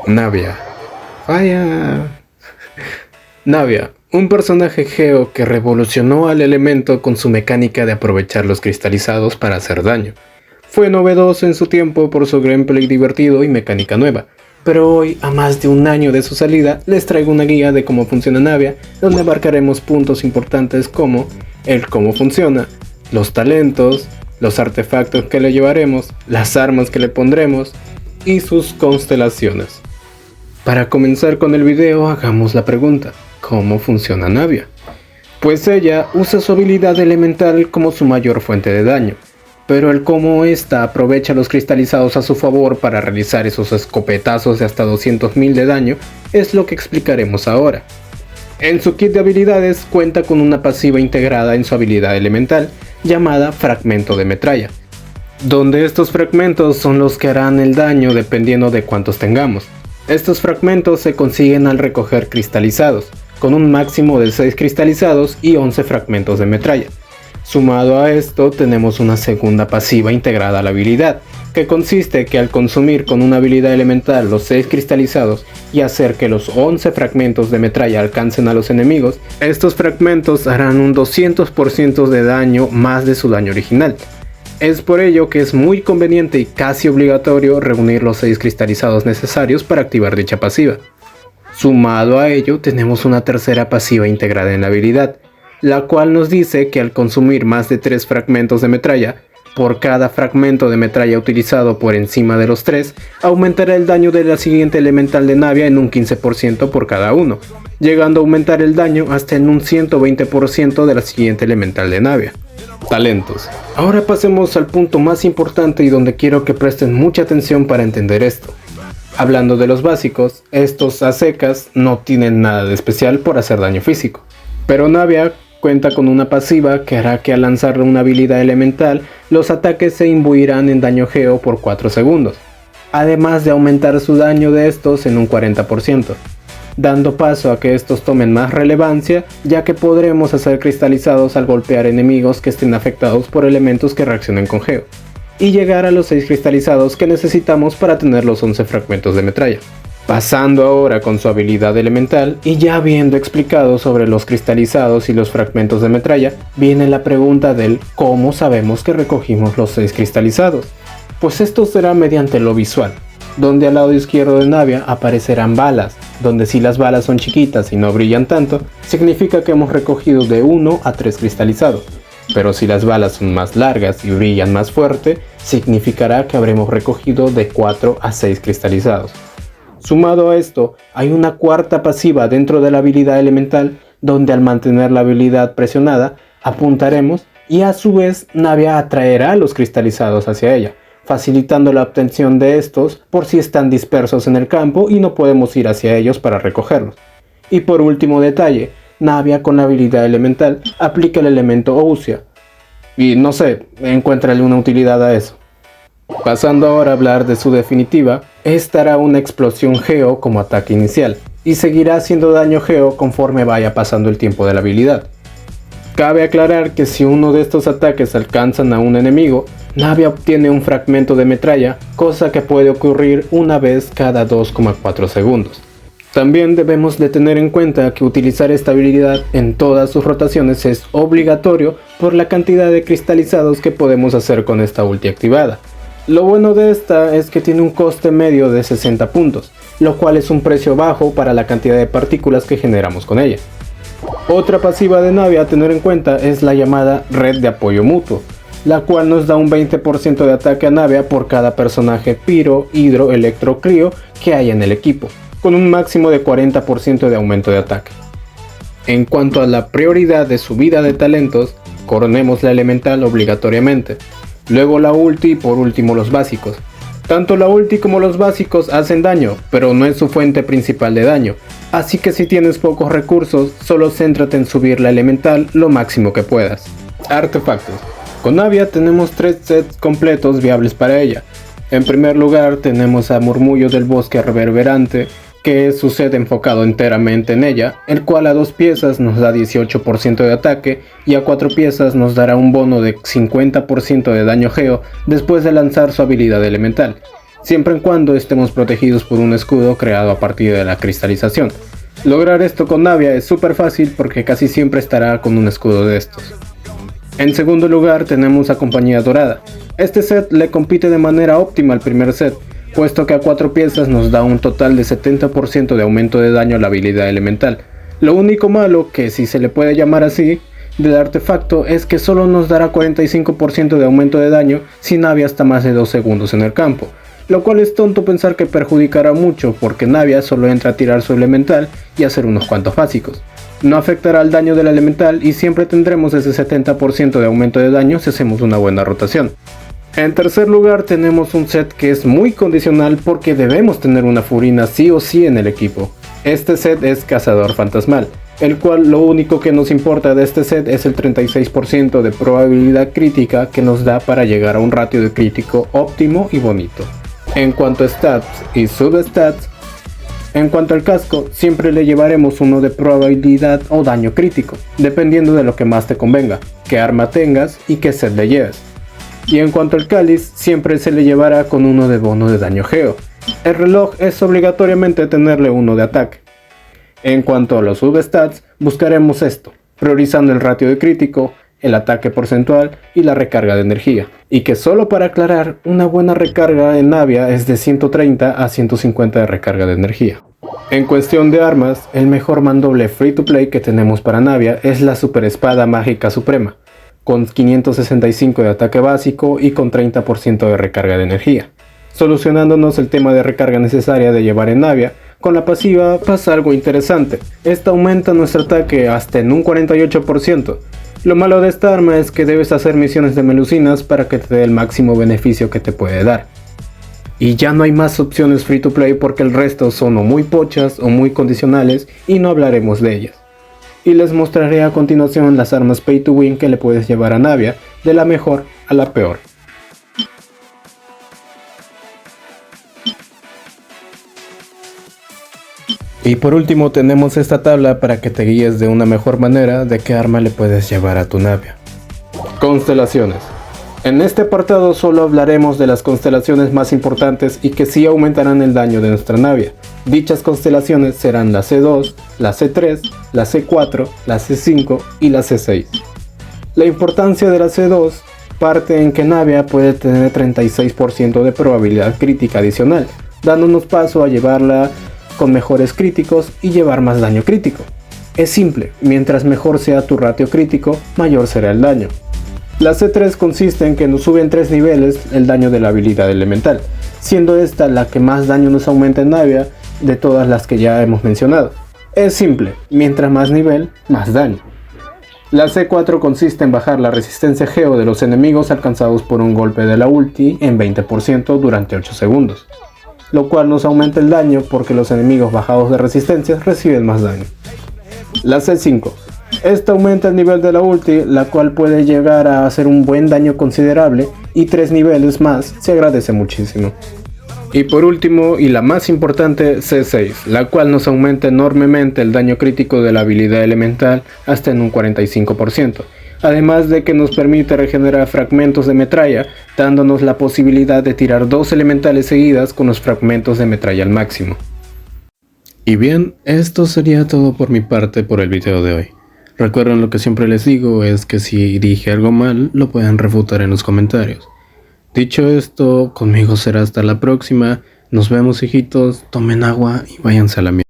Navia. Vaya. Navia, un personaje geo que revolucionó al elemento con su mecánica de aprovechar los cristalizados para hacer daño. Fue novedoso en su tiempo por su gameplay divertido y mecánica nueva, pero hoy, a más de un año de su salida, les traigo una guía de cómo funciona Navia, donde abarcaremos puntos importantes como el cómo funciona, los talentos, los artefactos que le llevaremos, las armas que le pondremos y sus constelaciones. Para comenzar con el video, hagamos la pregunta: ¿cómo funciona Navia? Pues ella usa su habilidad elemental como su mayor fuente de daño, pero el cómo esta aprovecha los cristalizados a su favor para realizar esos escopetazos de hasta 200.000 de daño es lo que explicaremos ahora. En su kit de habilidades cuenta con una pasiva integrada en su habilidad elemental llamada Fragmento de Metralla, donde estos fragmentos son los que harán el daño dependiendo de cuántos tengamos. Estos fragmentos se consiguen al recoger cristalizados, con un máximo de 6 cristalizados y 11 fragmentos de metralla. Sumado a esto tenemos una segunda pasiva integrada a la habilidad, que consiste que al consumir con una habilidad elemental los 6 cristalizados y hacer que los 11 fragmentos de metralla alcancen a los enemigos, estos fragmentos harán un 200% de daño más de su daño original. Es por ello que es muy conveniente y casi obligatorio reunir los 6 cristalizados necesarios para activar dicha pasiva. Sumado a ello tenemos una tercera pasiva integrada en la habilidad, la cual nos dice que al consumir más de 3 fragmentos de metralla, por cada fragmento de metralla utilizado por encima de los 3, aumentará el daño de la siguiente elemental de Navia en un 15% por cada uno, llegando a aumentar el daño hasta en un 120% de la siguiente elemental de Navia. Talentos. Ahora pasemos al punto más importante y donde quiero que presten mucha atención para entender esto. Hablando de los básicos, estos a secas no tienen nada de especial por hacer daño físico, pero Navia cuenta con una pasiva que hará que al lanzarle una habilidad elemental, los ataques se imbuirán en daño geo por 4 segundos, además de aumentar su daño de estos en un 40%. Dando paso a que estos tomen más relevancia, ya que podremos hacer cristalizados al golpear enemigos que estén afectados por elementos que reaccionen con geo, y llegar a los 6 cristalizados que necesitamos para tener los 11 fragmentos de metralla. Pasando ahora con su habilidad elemental, y ya habiendo explicado sobre los cristalizados y los fragmentos de metralla, viene la pregunta del ¿cómo sabemos que recogimos los 6 cristalizados? Pues esto será mediante lo visual, donde al lado izquierdo de Navia aparecerán balas, donde si las balas son chiquitas y no brillan tanto, significa que hemos recogido de 1 a 3 cristalizados, pero si las balas son más largas y brillan más fuerte, significará que habremos recogido de 4 a 6 cristalizados. Sumado a esto, hay una cuarta pasiva dentro de la habilidad elemental, donde al mantener la habilidad presionada, apuntaremos y a su vez Navia atraerá los cristalizados hacia ella, facilitando la obtención de estos por si están dispersos en el campo y no podemos ir hacia ellos para recogerlos. Y por último detalle, Navia con la habilidad elemental aplica el elemento Ousia, y no sé, encuéntrale una utilidad a eso. Pasando ahora a hablar de su definitiva, esta hará una explosión geo como ataque inicial, y seguirá haciendo daño geo conforme vaya pasando el tiempo de la habilidad. Cabe aclarar que si uno de estos ataques alcanzan a un enemigo, Navia obtiene un fragmento de metralla, cosa que puede ocurrir una vez cada 2,4 segundos. También debemos de tener en cuenta que utilizar esta habilidad en todas sus rotaciones es obligatorio por la cantidad de cristalizados que podemos hacer con esta ulti activada. Lo bueno de esta es que tiene un coste medio de 60 puntos, lo cual es un precio bajo para la cantidad de partículas que generamos con ella. Otra pasiva de Navia a tener en cuenta es la llamada Red de Apoyo Mutuo, la cual nos da un 20% de ataque a Navia por cada personaje Pyro, Hidro, Electro, Crío que haya en el equipo, con un máximo de 40% de aumento de ataque. En cuanto a la prioridad de subida de talentos, coronemos la elemental obligatoriamente, luego la ulti y por último los básicos. Tanto la ulti como los básicos hacen daño, pero no es su fuente principal de daño, así que si tienes pocos recursos, solo céntrate en subir la elemental lo máximo que puedas. Artefactos. Con Navia tenemos 3 sets completos viables para ella. En primer lugar tenemos a Murmullo del Bosque Reverberante, que es su set enfocado enteramente en ella, el cual a 2 piezas nos da 18% de ataque y a 4 piezas nos dará un bono de 50% de daño geo después de lanzar su habilidad elemental. siempre y cuando estemos protegidos por un escudo creado a partir de la cristalización. Lograr esto con Navia es súper fácil porque casi siempre estará con un escudo de estos. En segundo lugar tenemos a Compañía Dorada. Este set le compite de manera óptima al primer set, puesto que a 4 piezas nos da un total de 70% de aumento de daño a la habilidad elemental. Lo único malo, que si se le puede llamar así, del artefacto es que solo nos dará 45% de aumento de daño si Navia está más de 2 segundos en el campo, lo cual es tonto pensar que perjudicará mucho porque Navia solo entra a tirar su elemental y hacer unos cuantos básicos. No afectará al daño del elemental y siempre tendremos ese 70% de aumento de daño si hacemos una buena rotación. En tercer lugar tenemos un set que es muy condicional porque debemos tener una Furina sí o sí en el equipo. Este set es Cazador Fantasmal, el cual lo único que nos importa de este set es el 36% de probabilidad crítica que nos da para llegar a un ratio de crítico óptimo y bonito. En cuanto a stats y substats, en cuanto al casco, siempre le llevaremos uno de probabilidad o daño crítico, dependiendo de lo que más te convenga, qué arma tengas y qué set le lleves. Y en cuanto al cáliz, siempre se le llevará con uno de bono de daño geo. El reloj es obligatoriamente tenerle uno de ataque. En cuanto a los substats, buscaremos esto, priorizando el ratio de crítico, el ataque porcentual y la recarga de energía. Y que solo para aclarar, una buena recarga en Navia es de 130 a 150 de recarga de energía. En cuestión de armas, el mejor mandoble free to play que tenemos para Navia es la Super Espada Mágica Suprema, con 565 de ataque básico y con 30% de recarga de energía. Solucionándonos el tema de recarga necesaria de llevar en Navia, con la pasiva pasa algo interesante. Esta aumenta nuestro ataque hasta en un 48%. Lo malo de esta arma es que debes hacer misiones de melucinas para que te dé el máximo beneficio que te puede dar. Y ya no hay más opciones free to play porque el resto son o muy pochas o muy condicionales y no hablaremos de ellas. Y les mostraré a continuación las armas pay to win que le puedes llevar a Navia, de la mejor a la peor. Y por último tenemos esta tabla para que te guíes de una mejor manera de qué arma le puedes llevar a tu Navia. Constelaciones. En este apartado solo hablaremos de las constelaciones más importantes y que sí aumentarán el daño de nuestra Navia. Dichas constelaciones serán la C2, la C3, la C4, la C5 y la C6. La importancia de la C2 parte en que Navia puede tener 36% de probabilidad crítica adicional, dándonos paso a llevarla con mejores críticos y llevar más daño crítico. Es simple, mientras mejor sea tu ratio crítico, mayor será el daño. La C3 consiste en que nos sube en 3 niveles el daño de la habilidad elemental, siendo esta la que más daño nos aumenta en Navia de todas las que ya hemos mencionado. Es simple, mientras más nivel, más daño. La C4 consiste en bajar la resistencia geo de los enemigos alcanzados por un golpe de la ulti en 20% durante 8 segundos. Lo cual nos aumenta el daño porque los enemigos bajados de resistencia reciben más daño. La C5. Esta aumenta el nivel de la ulti, la cual puede llegar a hacer un buen daño considerable y 3 niveles más se agradece muchísimo. Y por último, y la más importante, C6, la cual nos aumenta enormemente el daño crítico de la habilidad elemental hasta en un 45%. Además de que nos permite regenerar fragmentos de metralla, dándonos la posibilidad de tirar 2 elementales seguidas con los fragmentos de metralla al máximo. Y bien, esto sería todo por mi parte por el video de hoy. Recuerden lo que siempre les digo, es que si dije algo mal, lo pueden refutar en los comentarios. Dicho esto, conmigo será hasta la próxima. Nos vemos, hijitos, tomen agua y váyanse a la mierda.